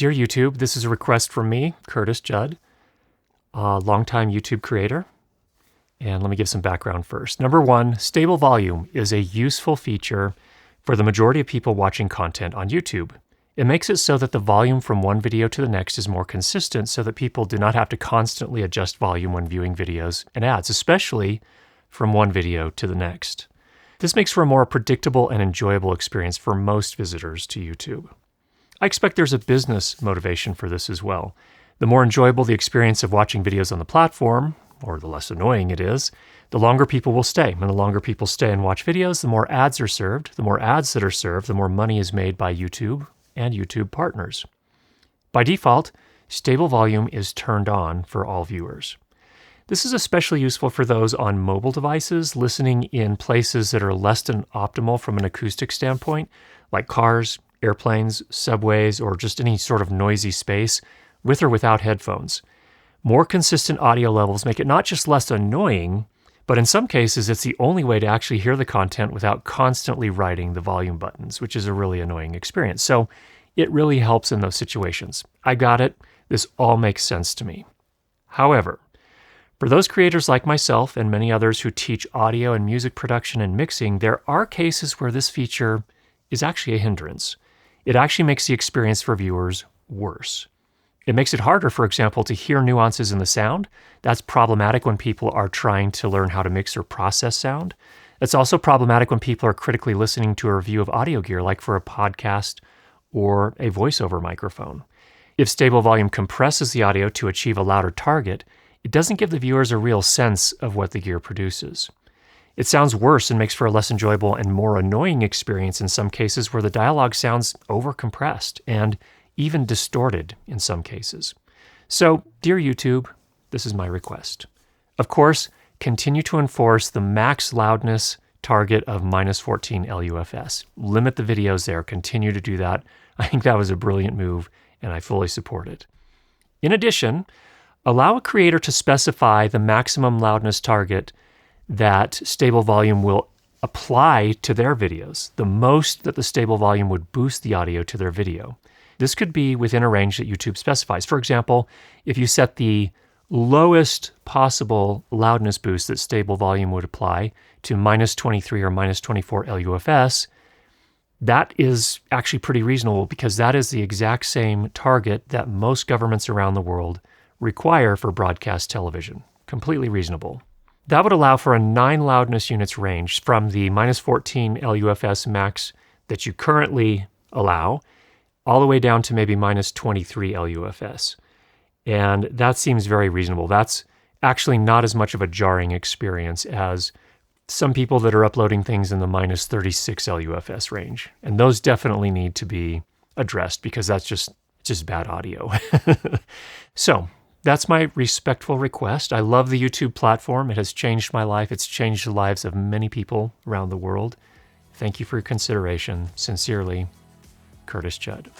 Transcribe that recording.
Dear YouTube, this is a request from me, Curtis Judd, a longtime YouTube creator. And let me give some background first. Number one, stable volume is a useful feature for the majority of people watching content on YouTube. It makes it so that the volume from one video to the next is more consistent so that people do not have to constantly adjust volume when viewing videos and ads, especially from one video to the next. This makes for a more predictable and enjoyable experience for most visitors to YouTube. I expect there's a business motivation for this as well. The more enjoyable the experience of watching videos on the platform, or the less annoying it is, the longer people will stay. And the longer people stay and watch videos, the more ads are served. The more ads that are served, the more money is made by YouTube and YouTube partners. By default, stable volume is turned on for all viewers. This is especially useful for those on mobile devices listening in places that are less than optimal from an acoustic standpoint, like cars, airplanes, subways, or just any sort of noisy space, with or without headphones. More consistent audio levels make it not just less annoying, but in some cases, it's the only way to actually hear the content without constantly writing the volume buttons, which is a really annoying experience. So it really helps in those situations. I got it. This all makes sense to me. However, for those creators like myself and many others who teach audio and music production and mixing, there are cases where this feature is actually a hindrance. It actually makes the experience for viewers worse. It makes it harder, for example, to hear nuances in the sound. That's problematic when people are trying to learn how to mix or process sound. It's also problematic when people are critically listening to a review of audio gear, like for a podcast or a voiceover microphone. If stable volume compresses the audio to achieve a louder target, it doesn't give the viewers a real sense of what the gear produces. It sounds worse and makes for a less enjoyable and more annoying experience in some cases where the dialogue sounds overcompressed and even distorted in some cases. So, dear YouTube, this is my request. Of course, continue to enforce the max loudness target of -14 LUFS. Limit the videos there. Continue to do that. I think that was a brilliant move, and I fully support it. In addition, allow a creator to specify the maximum loudness target that stable volume will apply to their videos, the most that the stable volume would boost the audio to their video. This could be within a range that YouTube specifies. For example, if you set the lowest possible loudness boost that stable volume would apply to -23 or -24 LUFS, that is actually pretty reasonable because that is the exact same target that most governments around the world require for broadcast television. Completely reasonable. That would allow for a 9 loudness units range from the -14 LUFS max that you currently allow all the way down to maybe -23 LUFS. And that seems very reasonable. That's actually not as much of a jarring experience as some people that are uploading things in the -36 LUFS range. And those definitely need to be addressed because that's just bad audio. So that's my respectful request. I love the YouTube platform. It has changed my life. It's changed the lives of many people around the world. Thank you for your consideration. Sincerely, Curtis Judd.